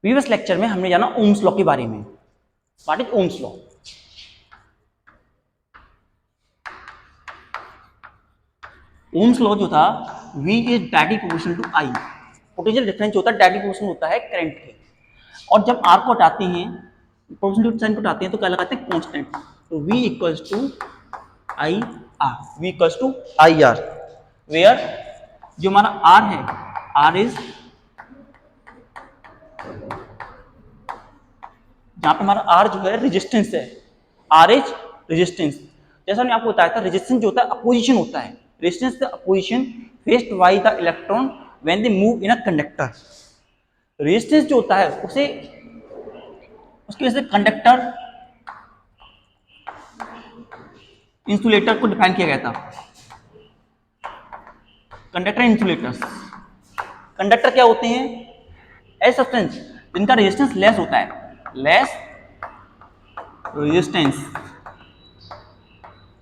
Previous lecture में हमने जाना ओम्स लॉ के बारे में। What is Ohm's law? Ohm's law जो था, V is directly proportional to I। Potential difference होता है डायरेक्टली प्रोपोर्शनल होता है करंट के, और जब R को हटाते हैं, प्रोपोर्शनल टू साइन को हटाते हैं, तो क्या लगाते हैं? कांस्टेंट। तो V equals to I R, V equals to I R, where जो हमारा R है, R इज, जहां पे हमारा R जो है रेजिस्टेंस है, R इज रेजिस्टेंस। जैसा मैंने आपको बताया था, रेजिस्टेंस जो होता है अपोजिशन होता है, resistance the opposition faced by the electron when they move in a conductor. Resistance जो होता है उसे, उसकी वजह से कंडक्टर इंसुलेटर को डिफाइन किया गया था। कंडक्टर इंसुलेटर्स, कंडक्टर क्या होते हैं? ऐसे सब्सटेंस जिनका रेजिस्टेंस लेस होता है, लेस रेजिस्टेंस,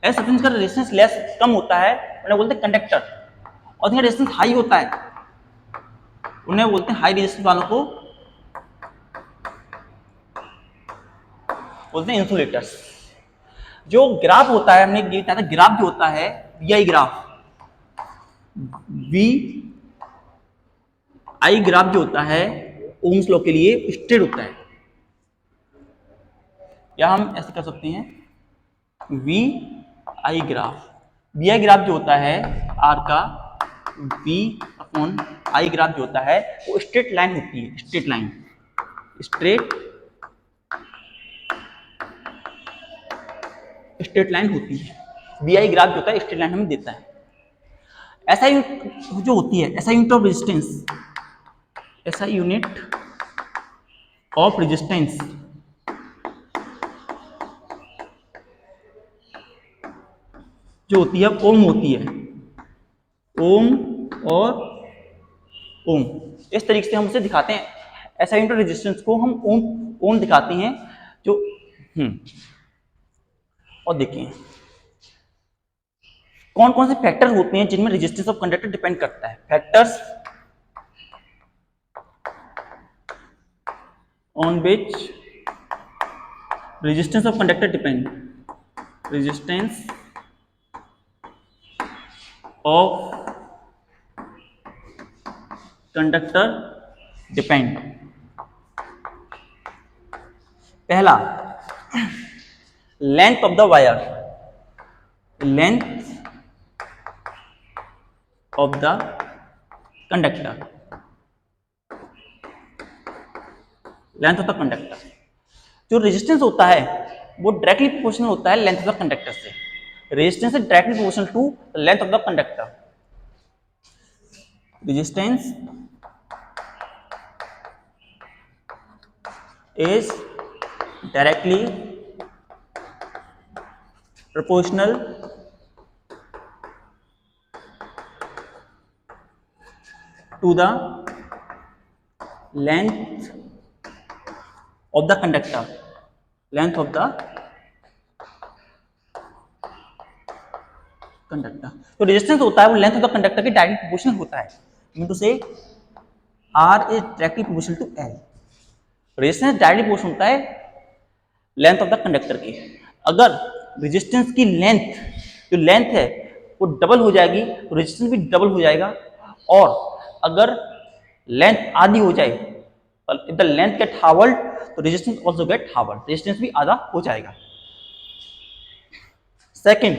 ऐसे सब्सटेंस का रेजिस्टेंस लेस कम होता है उन्हें बोलते हैं कंडक्टर, और जिनका रेजिस्टेंस हाई होता है उन्हें बोलते हैं, हाई रेजिस्टेंस वालों को बोलते हैं इंसुलेटर्स। जो ग्राफ होता है, हमने ये बताया था, ग्राफ जो होता है VI ग्राफ, VI ग्राफ जो होता है ओम्स लॉ के लिए स्ट्रेट होता है, या हम ऐसे कर सकते हैं VI ग्राफ, VI ग्राफ जो होता है R का, V अपॉन I ग्राफ जो होता है वो स्ट्रेट लाइन होती है, स्ट्रेट लाइन, स्ट्रेट लाइन होती है। VI ग्राफ जो होता है स्ट्रेट लाइन हमें देता है। ऐसा यूनिट जो होती है, ऐसा यूनिट ऑफ रेजिस्टेंस, ऐसा यूनिट ऑफ रेजिस्टेंस जो होती है ओम होती है, ओम और ओम, इस तरीके से हम उसे दिखाते हैं। ऐसा यूनिट ऑफ रेजिस्टेंस को हम ओम दिखाते हैं जो और देखिए कौन कौन से फैक्टर्स होते हैं जिनमें रेजिस्टेंस ऑफ कंडक्टर डिपेंड करता है। Factors on which resistance of conductor depend, resistance of conductor depend. पहला, length of the wire, length of the conductor, length of the conductor. जो रेजिस्टेंस होता है वो डायरेक्टली प्रोपोर्शनल होता है लेंथ ऑफ द कंडक्टर से, resistance is directly proportional to length of the conductor. Resistance is directly proportional to the length of the conductor, length of the conductor. तो resistance होता है वो लेंथ ऑफ द कंडक्टर के directly proportional होता है, mean to say R is directly proportional to L। Resistance directly proportional होता है length of the conductor की। अगर रेजिस्टेंस की लेंथ, जो लेंथ है वो डबल हो जाएगी तो रेजिस्टेंस भी डबल हो जाएगा, और अगर लेंथ आधी हो जाए, if the length get halved तो resistance also get halved, resistance भी आधा हो जाएगा। Second,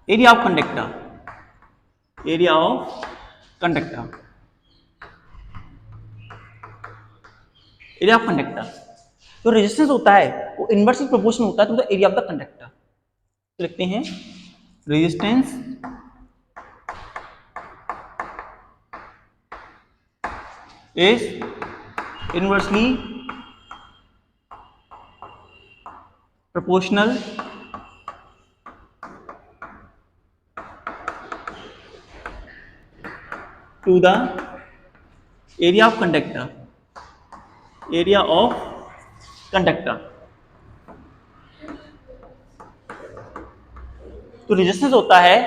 area of conductor, area of conductor, area of conductor. जो रेजिस्टेंस होता है वो इनवर्सली प्रोपोर्शनल होता है to the area of the conductor. तो लिखते हैं resistance is inversely proportional to the area of conductor, area of conductor. तो रेजिस्टेंस होता है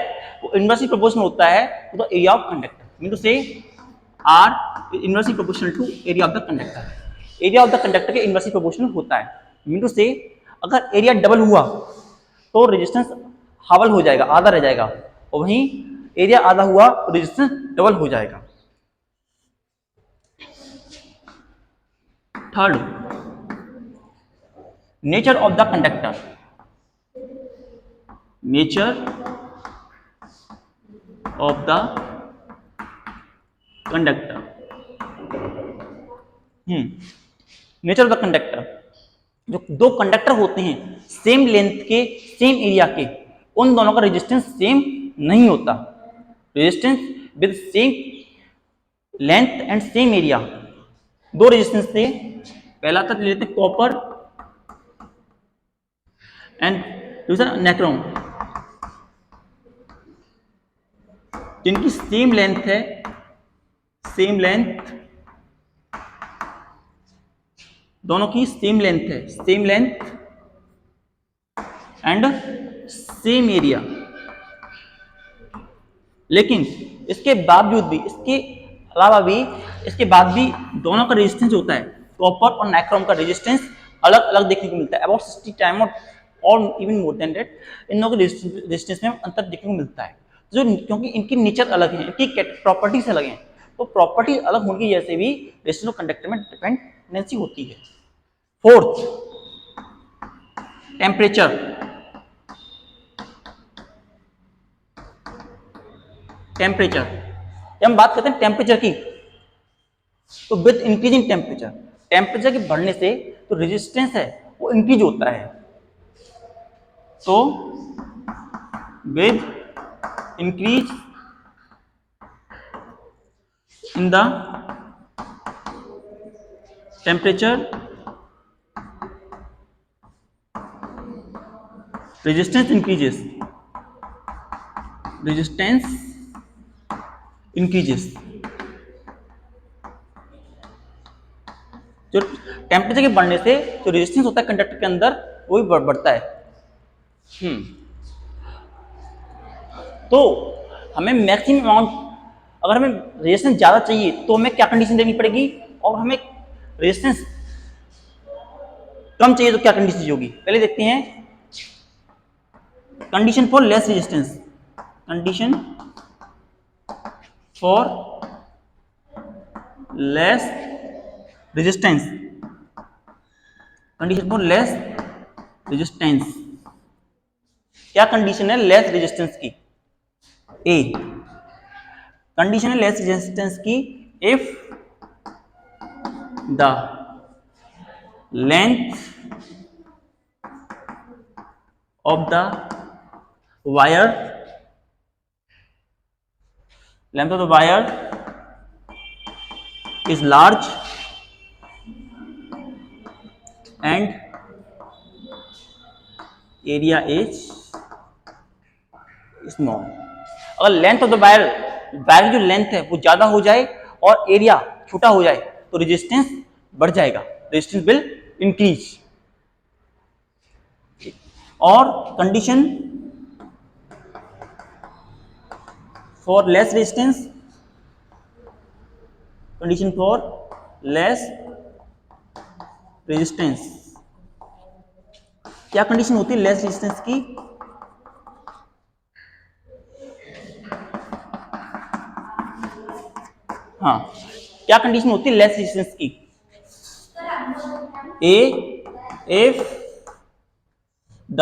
वो इनवर्सली प्रोपोर्शनल होता है to the area of conductor. Mean to say R inversely proportional to area of the conductor. Area of the conductor के inversely proportional होता है। Mean to से अगर एरिया डबल हुआ तो रेजिस्टेंस हावल हो जाएगा, आधा रह जाएगा, और वहीं एरिया आधा हुआ तो रेजिस्टेंस डबल हो जाएगा। Third, nature of the conductor. Nature of the conductor. Nature of the conductor, जो दो कंडक्टर होते हैं सेम लेंथ के सेम एरिया के, उन दोनों का रेजिस्टेंस सेम नहीं होता। Resistance with same length and same area, दो रेजिस्टेंस से, पहला तक लेते हैं कॉपर एंड दूसरा नेक्रोम, जिनकी सेम लेंथ है, सेम लेंथ, दोनों की सेम लेंथ है, same length and same area, लेकिन इसके बावजूद भी, इसके अलावा भी, इसके बाद भी दोनों का रेजिस्टेंस होता है, कॉपर और नाइक्रोम का रेजिस्टेंस अलग अलग देखने को मिलता है, अबाउट 60 टाइम और इवन मोर देन दैट। इन दोनों के रेजिस्टेंस में अंतर देखने को मिलता है, जो क्योंकि इनकी नेचर अलग है, इनकी प्रॉपर्टीज अलग हैं, तो प्रॉपर्टी अलग होने की वजह से भी रेजिस्टेंस और कंडक्टर में डिपेंडेंसी होती है। Fourth, temperature. टेम्परेचर, जब हम बात करते हैं टेम्परेचर की, तो विद इंक्रीजिंग टेम्परेचर, टेम्परेचर के बढ़ने से तो रेजिस्टेंस है वो इंक्रीज होता है। तो with increase in the temperature, resistance increases, resistance increases। जो टेम्परेचर के बढ़ने से जो रेजिस्टेंस होता है कंडक्टर के अंदर वो भी बढ़ता है। तो हमें मैक्सिमम अमाउंट, अगर हमें रेजिस्टेंस ज्यादा चाहिए तो हमें क्या कंडीशन देनी पड़ेगी, और हमें रेजिस्टेंस कम चाहिए तो क्या कंडीशन होगी। पहले देखते हैं condition for less resistance. Condition for less resistance, condition for less resistance, क्या कंडीशन है लेस रेजिस्टेंस की। ए कंडीशन है लेस रेजिस्टेंस की, if the length of the wire, length of the wire is large and area is small। अगर length of the wire, wire की जो length है वो ज्यादा हो जाए और एरिया छोटा हो जाए तो रेजिस्टेंस बढ़ जाएगा, रेजिस्टेंस विल इंक्रीज। और condition for less resistance, condition for less resistance, क्या कंडीशन होती है लेस रेजिस्टेंस की। हाँ, क्या कंडीशन होती है लेस रेजिस्टेंस की। A if the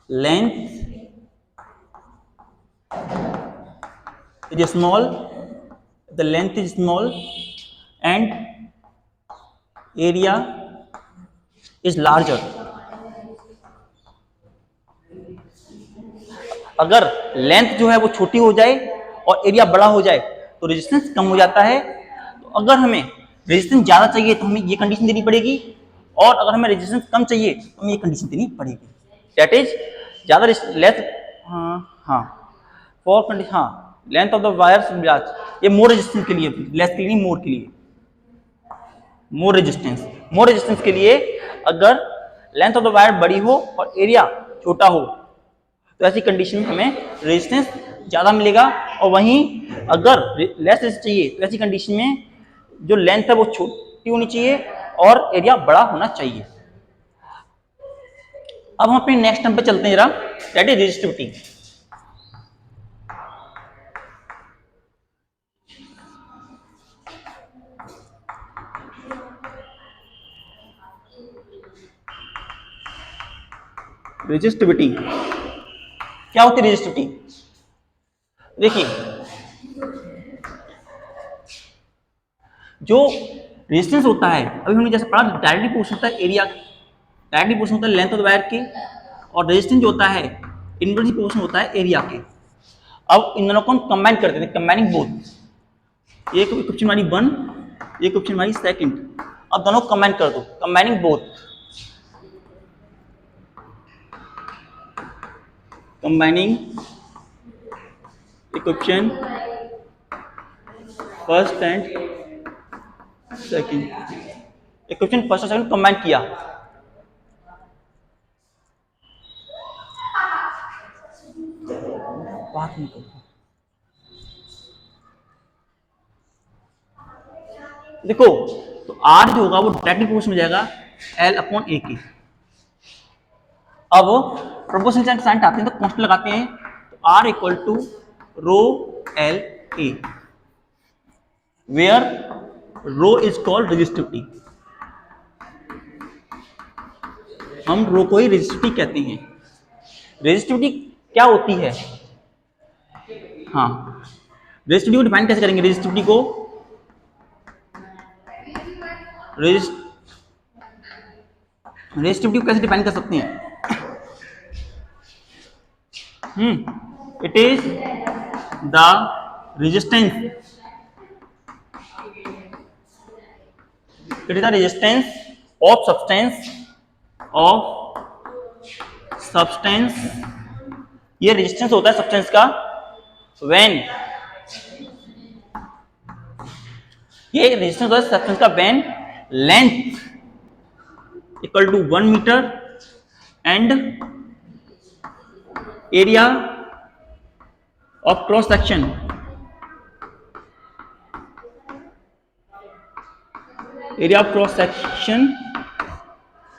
length is small, the length is small and area is larger। अगर लेंथ जो है वो छोटी हो जाए और एरिया बड़ा हो जाए तो रेजिस्टेंस कम हो जाता है। तो अगर हमें रेजिस्टेंस ज्यादा चाहिए तो हमें ये कंडीशन देनी पड़ेगी, और अगर हमें रेजिस्टेंस कम चाहिए तो हमें ये कंडीशन देनी पड़ेगी, दैट इज ज्यादा length, for condition, length of the wire, ये मोर रेजिस्टेंस के लिए, लेस के लिए नहीं, मोर के लिए, मोर रेजिस्टेंस के लिए अगर लेंथ ऑफ द वायर बड़ी हो और एरिया छोटा हो तो ऐसी कंडीशन में हमें रेजिस्टेंस ज़्यादा मिलेगा, और वहीं अगर लेस रेजिस्टेंस चाहिए तो ऐसी कंडीशन में जो लेंथ है वो छोटी होनी चाहिए और एरिया बड़ा होना चाहिए। अब हम अपने नेक्स्ट टर्म पे चलते हैं जरा, दैट इज रेजिस्टिविटी। रेजिस्टिविटी क्या होती है? रेजिस्टिविटी देखिए, जो रेजिस्टेंस होता है अभी हमने जैसे पढ़ा, डायरेक्टली प्रोपोर्शनल होता है एरिया, डायरेक्टली प्रोपोर्शनल होता है लेंथ ऑफ द वायर के, और रेजिस्टेंस जो होता है इनवर्सली प्रोपोर्शनल होता है एरिया के। अब इन दोनों को हम कंबाइन करते हैं, कंबाइनिंग बोथ। एक क्वेश्चन हमारी 1, एक क्वेश्चन हमारी 2। अब दोनों को कंबाइन कर दो, combining both, combining equation first and second, equation first और सेकंड कंबाइन किया, बात नहीं करो। देखो तो R जो होगा वो डायरेक्टली प्रोपोर्शनल में जाएगा L/A के। अब प्रोपोर्शनल साइन आते हैं तो कांस्टेंट लगाते हैं, तो R equal to rho L A, where rho is called resistivity. हम रो को ही रेजिस्टिविटी कहते हैं। रेजिस्टिविटी क्या होती है? हाँ, रेजिस्टिविटी को डिफाइन कैसे करेंगे? रेजिस्टिविटी को रेजिस्टिविटी को कैसे डिफाइन कर सकते हैं? It is the resistance, it is the resistance of substance, ये रेजिस्टेंस होता है सब्सटेंस का, व्हेन ये रेजिस्टेंस होता है सब्सटेंस का when length equal to 1 metre and area of cross section area of cross section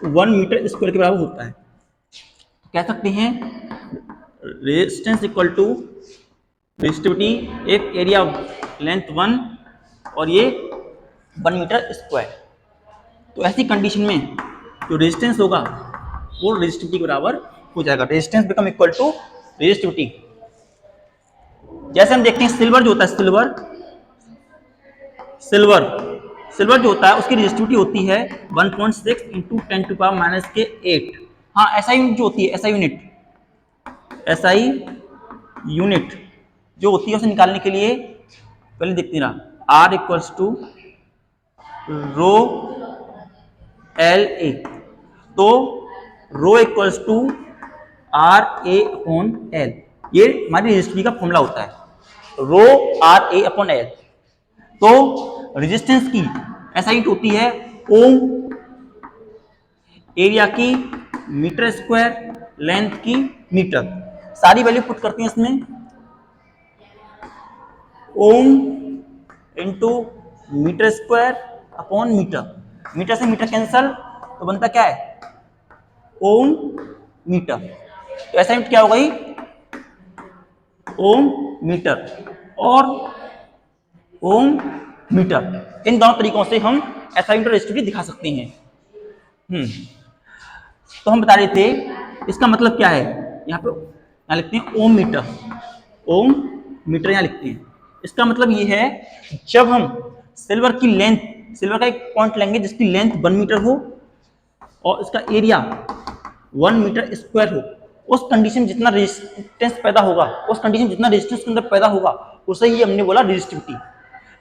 1 metre square के बराबर होता है। तो कह सकते हैं रेजिस्टेंस इक्वल टू रेजिस्टिविटी एक एरिया लेंथ 1 और ये 1 मीटर स्क्वायर। तो ऐसी कंडीशन में जो रेजिस्टेंस होगा वो रेजिस्टिविटी के बराबर हो जाएगा, resistance become equal to resistivity. जैसे हम देखते हैं सिल्वर जो होता है, सिल्वर जो होता है उसकी रेजिस्टिविटी होती है 1.6 × 10⁻⁸ हाँ, एसआई यूनिट जो होती है, एसआई यूनिट जो होती है उसे निकालने के लिए पहले देखते ना, R equals to rho L A, तो रो इक्वल्स टू RA/L, ये हमारी रेजिस्टिविटी का फॉर्मूला होता है, रो RA/L। तो रेजिस्टेंस की ऐसा यूनिट होती है ओम, एरिया की मीटर स्क्वायर, लेंथ की मीटर। सारी वैल्यू पुट करते हैं इसमें, ohm into metre square upon metre, metre से मीटर कैंसल तो बनता क्या है? Ohm metre. तो ऐसा यूनिट क्या हो गई? ओम मीटर और ओम मीटर। इन दोनों तरीकों से हम ऐसा यूनिट रेजिस्टिविटी दिखा सकते हैं। तो हम बता रहे थे इसका मतलब क्या है, यहाँ लिखते हैं ओम मीटर, ओम मीटर यहाँ लिखते हैं। इसका मतलब ये है जब हम सिल्वर की लेंथ, सिल्वर का एक पॉइंट लेंगे जिसकी लेंथ 1 मीटर हो और इसका एरिया 1 मीटर स्क्वायर हो, उस कंडीशन में जितना रेजिस्टेंस पैदा होगा, उस कंडीशन में जितना रेजिस्टेंस के अंदर पैदा होगा उसे ही हमने बोला resistivity.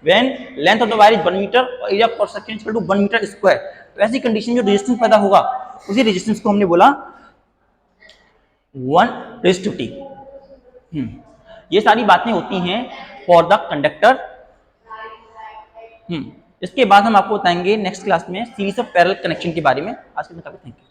When length of the wire is 1 metre और area cross section equal to 1 metre square, तो ऐसी कंडीशन में जो रेजिस्टेंस पैदा होगा उसी रेजिस्टेंस को हमने बोला 1 रेजिस्टिविटी। ये सारी बातें होती हैं फॉर द कंडक्टर। इसके बाद हम आपको बताएंगे नेक्स्ट क्लास में सीरीज ऑफ पैरेलल कनेक्शन के बारे में। आज के लिए काफी थैंक यू।